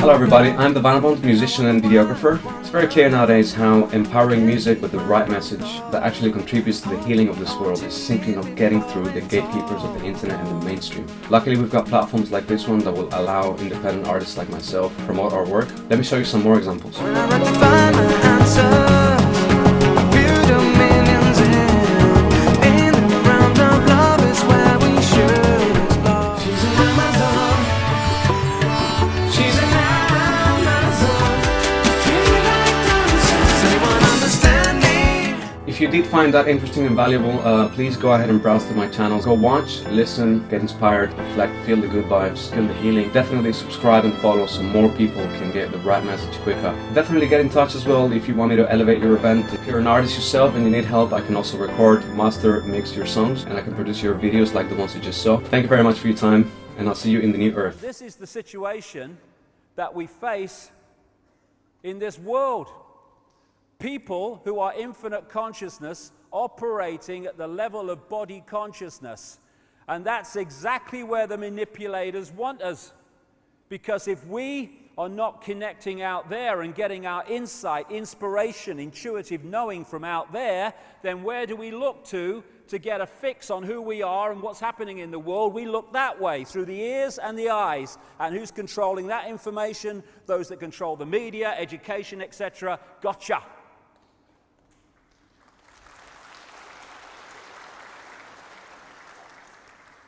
Hello everybody, I'm the Vanabond, musician and videographer. It's very clear nowadays how empowering music with the right message that actually contributes to the healing of this world is simply not getting through the gatekeepers of the internet and the mainstream. Luckily we've got platforms like this one that will allow independent artists like myself to promote our work. Let me show you some more examples. When I run to find my answer, a few dominions in the realms of love is where we should explore. She's an Amazon. She's an Amazon. Feel like dancing. Does anyone understand me? If you did find that interesting and valuable, please go ahead and browse through my channel. Go watch, listen, get inspired, reflect, feel the good vibes, feel the healing. Definitely subscribe and follow so more people can get the right message quicker. Definitely get in touch as well if you want me to elevate your event. If you're an artist yourself and you need help, I can also record, master, mix your songs, and I can produce your videos like the ones you just saw. Thank you very much for your time, and I'll see you in the new earth. This is the situation that we face in this world. People who are infinite consciousness operating at the level of body consciousness. And that's exactly where the manipulators want us. Because if we are not connecting out there and getting our insight, inspiration, intuitive knowing from out there, then where do we look to get a fix on who we are and what's happening in the world? We look that way, through the ears and the eyes. And who's controlling that information? Those that control the media, education, etc. Gotcha.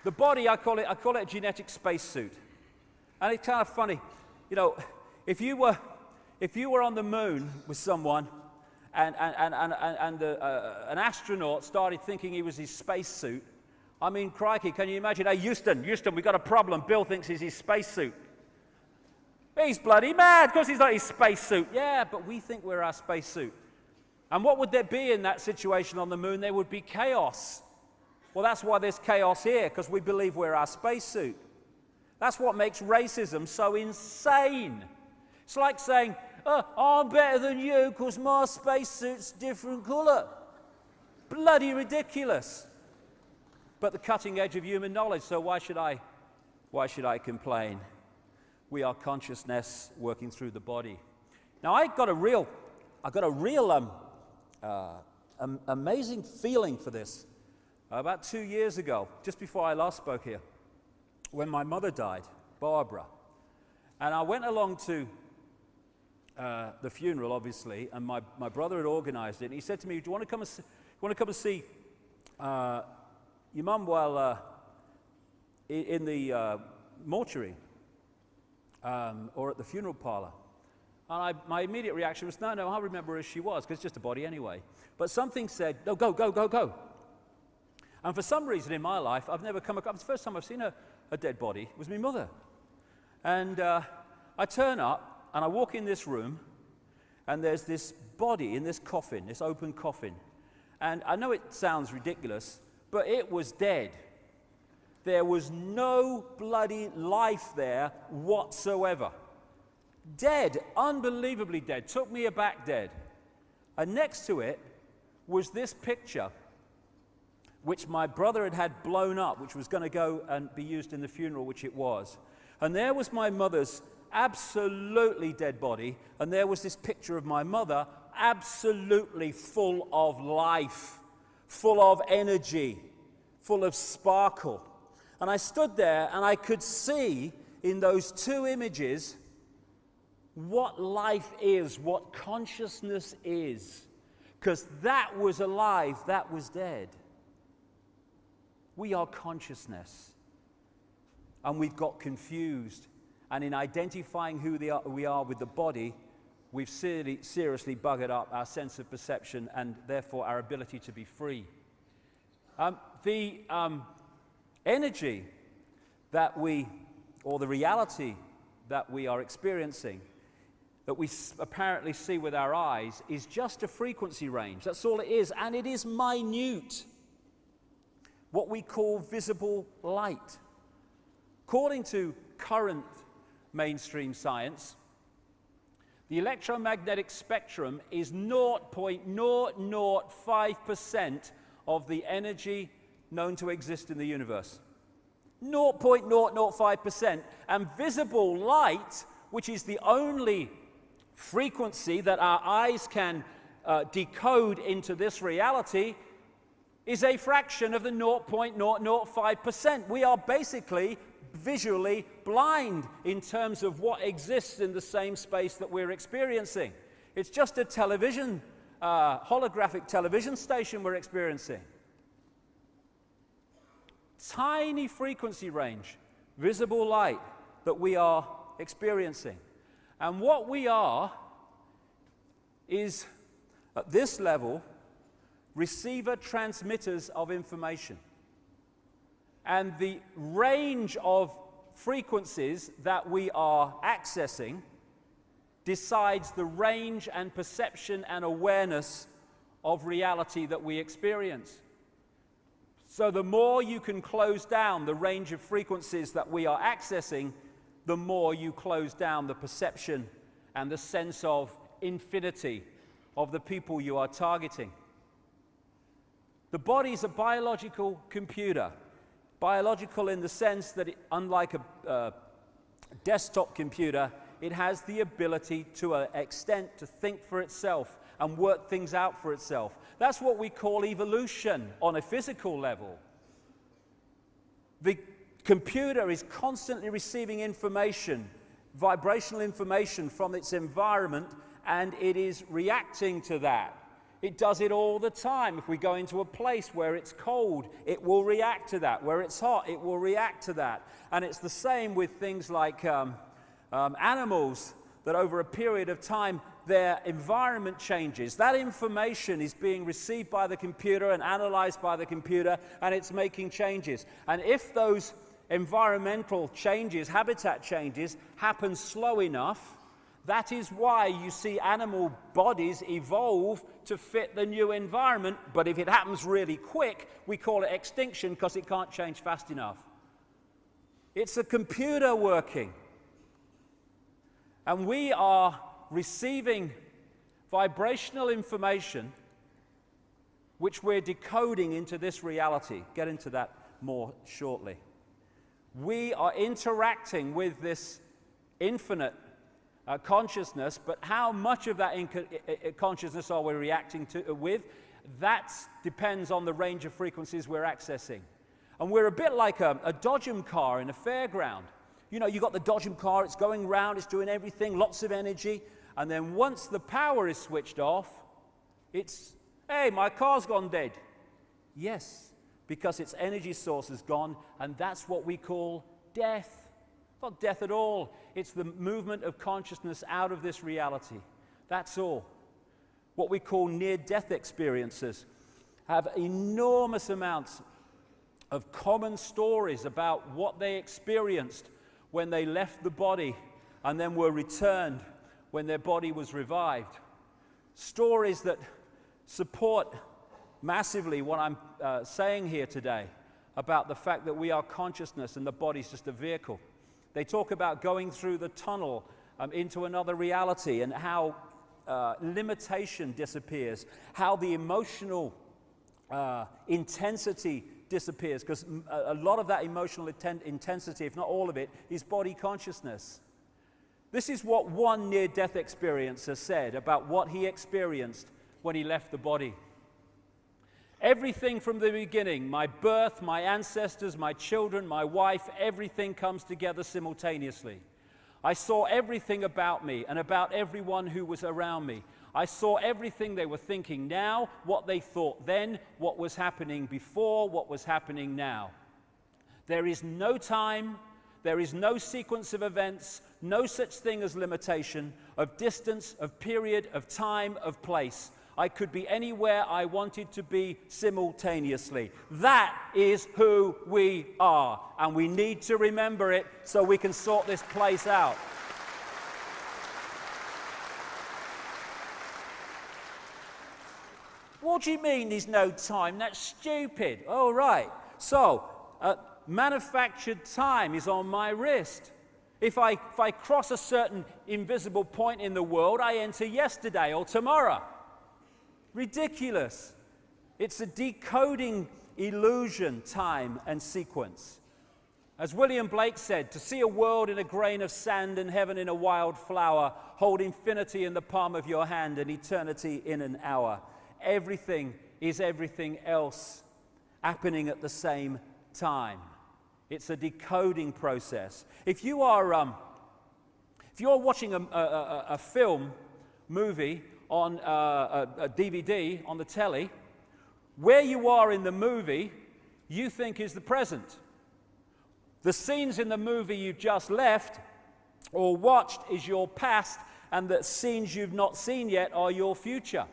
The body, I call it a genetic spacesuit. And it's kind of funny. You know, if you were on the moon with someone and an astronaut started thinking he was his spacesuit, I mean, crikey, can you imagine? Hey, Houston, we got a problem. Bill thinks he's his spacesuit. He's bloody mad because he's not his spacesuit. Yeah, but we think we're our spacesuit. And what would there be in that situation on the moon? There would be chaos. Well, that's why there's chaos here, because we believe we're our spacesuit. That's what makes racism so insane. It's like saying, oh, I'm better than you because my spacesuit's different color. Bloody ridiculous. But the cutting edge of human knowledge, so why should I complain? We are consciousness working through the body. Now, I got a real amazing feeling for this. About 2 years ago, just before I last spoke here, when my mother died, Barbara, and I went along to the funeral, obviously, and my brother had organized it, and he said to me, do you want to come and see your mum while in the mortuary or at the funeral parlor? And my immediate reaction was, no, I remember as she was, because it's just a body anyway. But something said, no, go. And for some reason in my life, I've never come across, the first time I've seen a dead body was my mother. And I turn up and I walk in this room and there's this body in this coffin, this open coffin. And I know it sounds ridiculous, but it was dead. There was no bloody life there whatsoever. Dead, unbelievably dead, took me aback dead. And next to it was this picture which my brother had blown up, which was going to go and be used in the funeral, which it was. And there was my mother's absolutely dead body, and there was this picture of my mother absolutely full of life, full of energy, full of sparkle. And I stood there and I could see in those two images what life is, what consciousness is. Because that was alive, that was dead. We are consciousness, and we've got confused. And in identifying who we are with the body, we've seriously buggered up our sense of perception and therefore our ability to be free. The energy that or the reality that we are experiencing, that we apparently see with our eyes, is just a frequency range. That's all it is, and it is minute. What we call visible light. According to current mainstream science, the electromagnetic spectrum is 0.005% of the energy known to exist in the universe. 0.005%, and visible light which is the only frequency that our eyes can decode into this reality, is a fraction of the 0.005%. We are basically visually blind in terms of what exists in the same space that we're experiencing. It's just a television, holographic television station we're experiencing. Tiny frequency range, visible light that we are experiencing. And what we are is, at this level, receiver transmitters of information. And the range of frequencies that we are accessing decides the range and perception and awareness of reality that we experience. So the more you can close down the range of frequencies that we are accessing, the more you close down the perception and the sense of infinity of the people you are targeting. The body is a biological computer. Biological in the sense that, unlike a desktop computer, it has the ability to an extent to think for itself and work things out for itself. That's what we call evolution on a physical level. The computer is constantly receiving information, vibrational information from its environment, and it is reacting to that. It does it all the time. If we go into a place where it's cold, it will react to that. Where it's hot, it will react to that. And it's the same with things like animals, that over a period of time, their environment changes. That information is being received by the computer and analyzed by the computer, and it's making changes. And if those environmental changes, habitat changes, happen slow enough, that is why you see animal bodies evolve to fit the new environment. But if it happens really quick, we call it extinction because it can't change fast enough. It's a computer working. And we are receiving vibrational information which we're decoding into this reality. Get into that more shortly. We are interacting with this infinite consciousness, but how much of that consciousness are we reacting to with? That depends on the range of frequencies we're accessing. And we're a bit like a dodgem car in a fairground. You know, you've got the dodgem car, it's going round, it's doing everything, lots of energy, and then once the power is switched off, it's, hey, my car's gone dead. Yes, because its energy source is gone, and that's what we call death. Not death at all. It's the movement of consciousness out of this reality. That's all. What we call near-death experiences have enormous amounts of common stories about what they experienced when they left the body and then were returned when their body was revived. Stories that support massively what I'm saying here today about the fact that we are consciousness and the body's just a vehicle. They talk about going through the tunnel into another reality and how limitation disappears, how the emotional intensity disappears, because a lot of that emotional intensity, if not all of it, is body consciousness. This is what one near-death experiencer said about what he experienced when he left the body. Everything from the beginning, my birth, my ancestors, my children, my wife, everything comes together simultaneously. I saw everything about me and about everyone who was around me. I saw everything they were thinking now, what they thought then, what was happening before, what was happening now. There is no time, there is no sequence of events, no such thing as limitation, of distance, of period, of time, of place. I could be anywhere I wanted to be simultaneously. That is who we are, and we need to remember it so we can sort this place out. What do you mean there's no time? That's stupid. Oh, right. So, manufactured time is on my wrist. If I cross a certain invisible point in the world, I enter yesterday or tomorrow. Ridiculous. It's a decoding illusion, time and sequence. As William Blake said, to see a world in a grain of sand and heaven in a wild flower, hold infinity in the palm of your hand and eternity in an hour. Everything is everything else happening at the same time. It's a decoding process. If you are watching a film, movie on a DVD on the telly, where you are in the movie, you think is the present. The scenes in the movie you just left or watched is your past, and the scenes you've not seen yet are your future.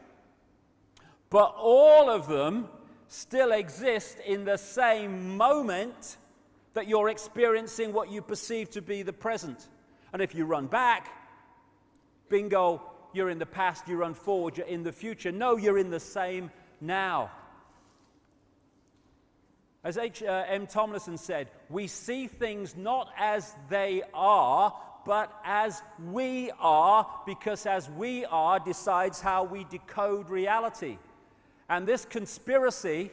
But all of them still exist in the same moment that you're experiencing what you perceive to be the present. And if you run back, bingo, you're in the past. You run forward, you're in the future. No, you're in the same now. As H.M. Tomlinson said, we see things not as they are, but as we are, because as we are decides how we decode reality. And this conspiracy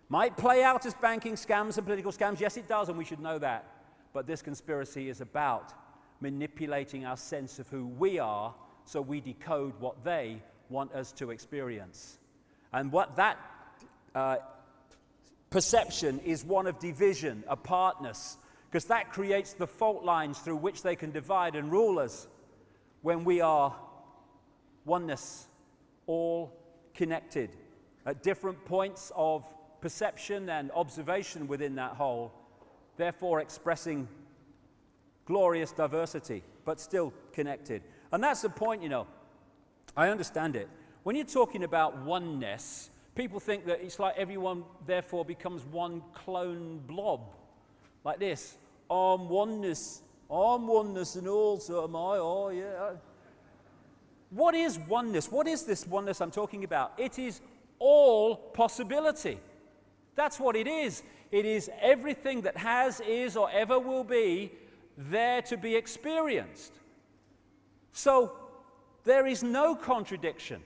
might play out as banking scams and political scams. Yes, it does, and we should know that. But this conspiracy is about manipulating our sense of who we are so we decode what they want us to experience. And what that perception is one of division, apartness, because that creates the fault lines through which they can divide and rule us, when we are oneness, all connected at different points of perception and observation within that whole, therefore expressing glorious diversity, but still connected. And that's the point, you know. I understand it. When you're talking about oneness, people think that it's like everyone therefore becomes one clone blob, like this. I'm oneness and also am I, oh yeah. What is oneness? What is this oneness I'm talking about? It is all possibility. That's what it is. It is everything that has, is, or ever will be there to be experienced. So there is no contradiction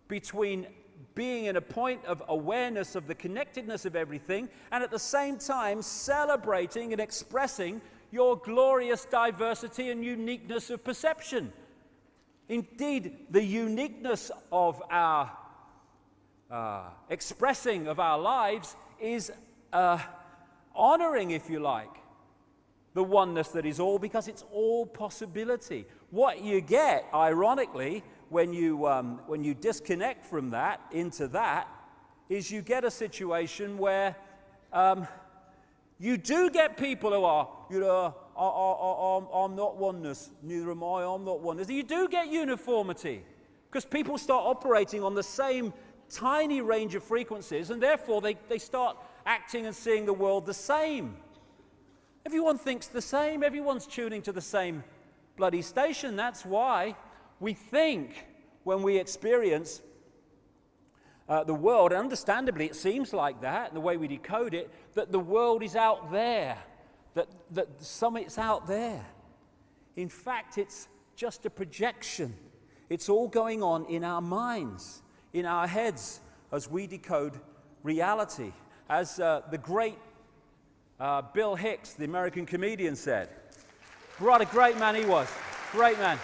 between being in a point of awareness of the connectedness of everything and at the same time celebrating and expressing your glorious diversity and uniqueness of perception. Indeed, the uniqueness of our expressing of our lives is honoring, if you like, the oneness that is all, because it's all possibility. What you get, ironically, when you disconnect from that into that, is you get a situation where you do get people who are, you know, I'm not oneness, neither am I, I'm not oneness. You do get uniformity, because people start operating on the same tiny range of frequencies, and therefore they start acting and seeing the world the same. Everyone thinks the same, everyone's tuning to the same bloody station. That's why we think when we experience the world, and understandably it seems like that, and the way we decode it, that the world is out there, that it's out there. In fact, it's just a projection. It's all going on in our minds, in our heads, as we decode reality. As the great Bill Hicks, the American comedian, said. What a great man he was. Great man.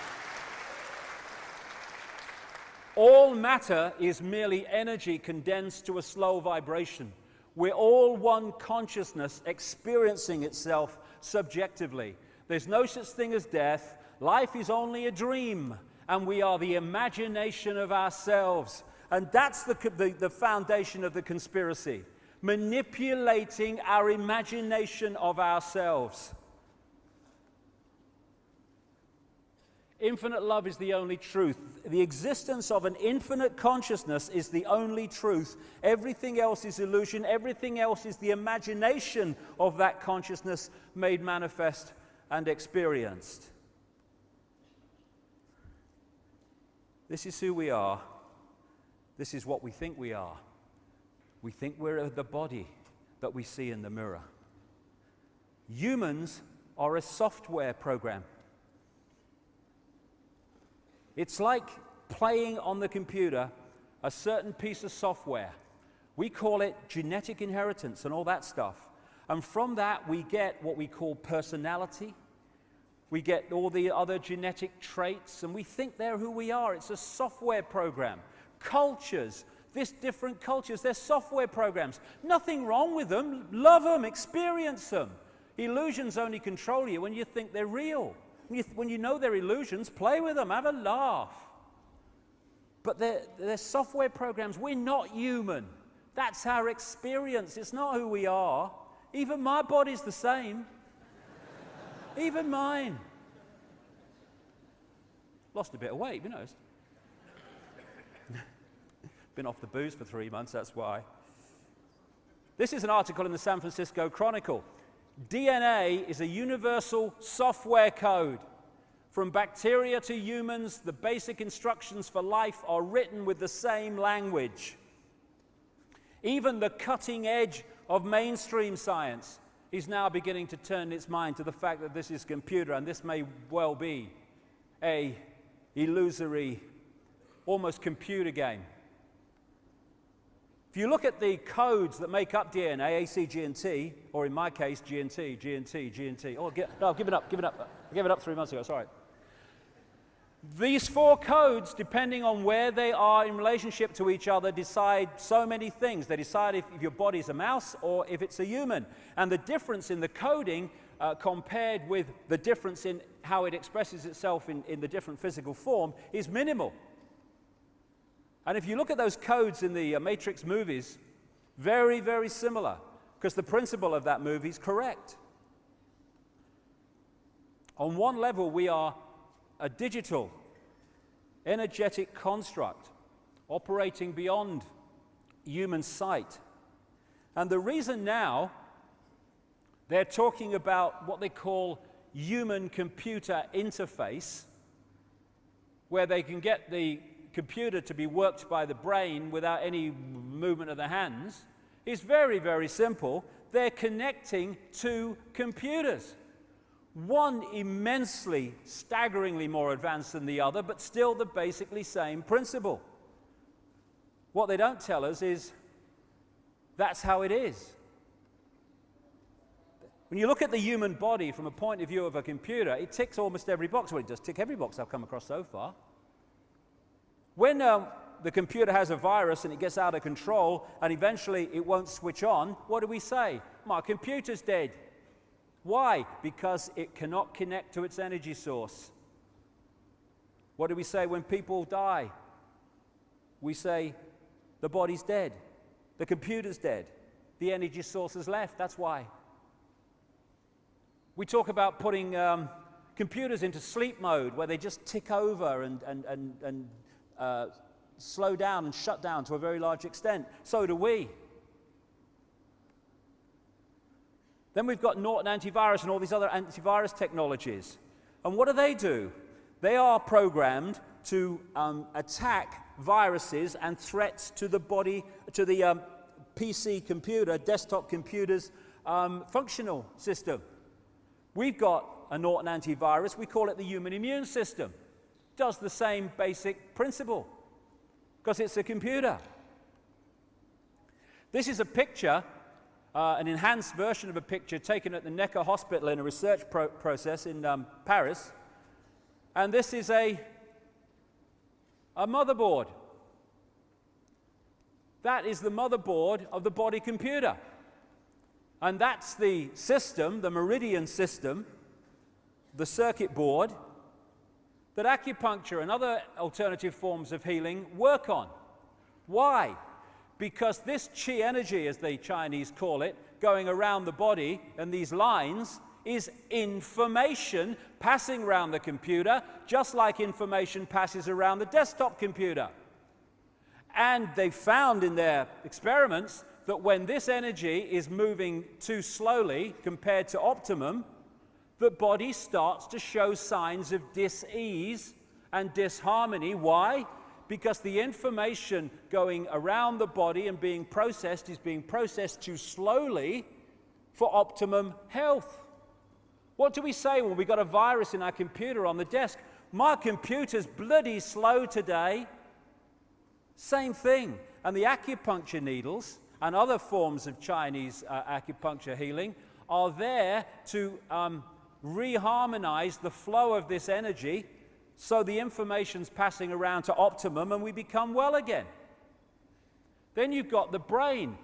All matter is merely energy condensed to a slow vibration. We're all one consciousness experiencing itself subjectively. There's no such thing as death. Life is only a dream, and we are the imagination of ourselves. And that's the foundation of the conspiracy. Manipulating our imagination of ourselves. Infinite love is the only truth. The existence of an infinite consciousness is the only truth. Everything else is illusion. Everything else is the imagination of that consciousness made manifest and experienced. This is who we are. This is what we think we are. We think we're the body that we see in the mirror. Humans are a software program. It's like playing on the computer a certain piece of software. We call it genetic inheritance and all that stuff. And from that, we get what we call personality. We get all the other genetic traits, and we think they're who we are. It's a software program. Cultures, different cultures, they're software programs. Nothing wrong with them. Love them, experience them. Illusions only control you when you think they're real. When you know they're illusions, play with them, have a laugh. But they're software programs. We're not human. That's our experience. It's not who we are. Even my body's the same. Even mine. Lost a bit of weight, you know. Been off the booze for 3 months, that's why. This is an article in the San Francisco Chronicle. DNA is a universal software code. From bacteria to humans, the basic instructions for life are written with the same language. Even the cutting edge of mainstream science is now beginning to turn its mind to the fact that this is a computer, and this may well be a illusory, almost computer game. If you look at the codes that make up DNA, A, C, G, and T, or in my case, G and T, G and T, G and T. Oh, no, give it up. I gave it up 3 months ago, sorry. These 4 codes, depending on where they are in relationship to each other, decide so many things. They decide if your body's a mouse or if it's a human. And the difference in the coding compared with the difference in how it expresses itself in the different physical form is minimal. And if you look at those codes in the Matrix movies, very, very similar, because the principle of that movie is correct. On one level, we are a digital, energetic construct operating beyond human sight. And the reason now they're talking about what they call human-computer interface, where they can get the computer to be worked by the brain without any movement of the hands, is very, very simple. They're connecting 2 computers. One immensely, staggeringly more advanced than the other, but still the basically same principle. What they don't tell us is that's how it is. When you look at the human body from a point of view of a computer, it ticks almost every box. Well, it does tick every box I've come across so far. When the computer has a virus and it gets out of control and eventually it won't switch on, what do we say? My computer's dead. Why? Because it cannot connect to its energy source. What do we say when people die? We say the body's dead, the computer's dead, the energy source is left. That's why. We talk about putting computers into sleep mode, where they just tick over and slow down and shut down to a very large extent. So do we. Then we've got Norton antivirus and all these other antivirus technologies. And what do? They are programmed to attack viruses and threats to the body, to the PC computer, desktop computer's functional system. We've got a Norton antivirus. We call it the human immune system. Does the same basic principle because it's a computer. This is a picture, an enhanced version of a picture taken at the Necker Hospital in a research process in Paris. And this is a motherboard. That is the motherboard of the body computer. And that's the system, the meridian system, the circuit board, that acupuncture and other alternative forms of healing work on. Why? Because this chi energy, as the Chinese call it, going around the body and these lines is information passing around the computer, just like information passes around the desktop computer. And they found in their experiments that when this energy is moving too slowly compared to optimum, the body starts to show signs of dis-ease and disharmony. Why? Because the information going around the body and being processed is being processed too slowly for optimum health. What do we say when we got a virus in our computer on the desk? My computer's bloody slow today. Same thing. And the acupuncture needles and other forms of Chinese acupuncture healing are there to reharmonize the flow of this energy so the information's passing around to optimum and we become well again. Then you've got the brain.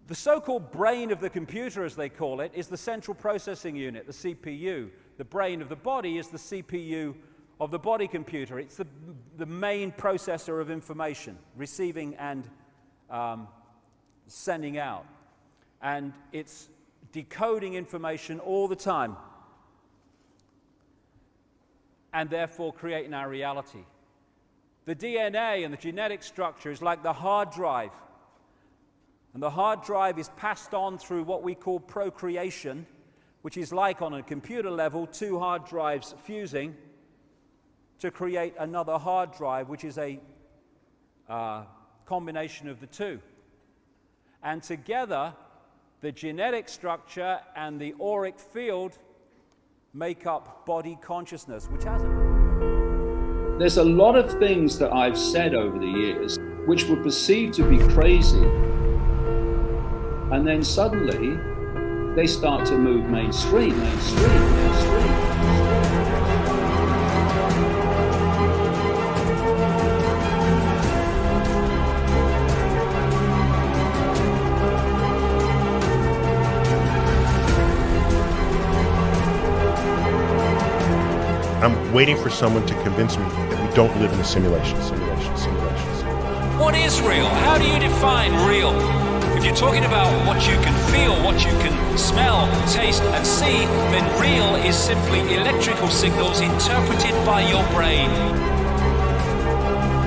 The so-called brain of the computer, as they call it, is the central processing unit, the CPU. The brain of the body is the CPU of the body computer. It's the main processor of information, receiving and sending out. And it's decoding information all the time, and therefore creating our reality. The DNA and the genetic structure is like the hard drive. And the hard drive is passed on through what we call procreation, which is like, on a computer level, two hard drives fusing to create another hard drive, which is a combination of the two. And together, the genetic structure and the auric field make up body consciousness, which has There's a lot of things that I've said over the years which were perceived to be crazy, and then suddenly they start to move mainstream. I'm waiting for someone to convince me that we don't live in a simulation. What is real? How do you define real? If you're talking about what you can feel, what you can smell, taste and see, then real is simply electrical signals interpreted by your brain.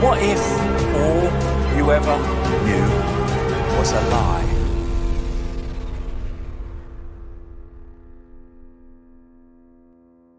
What if all you ever knew was a lie?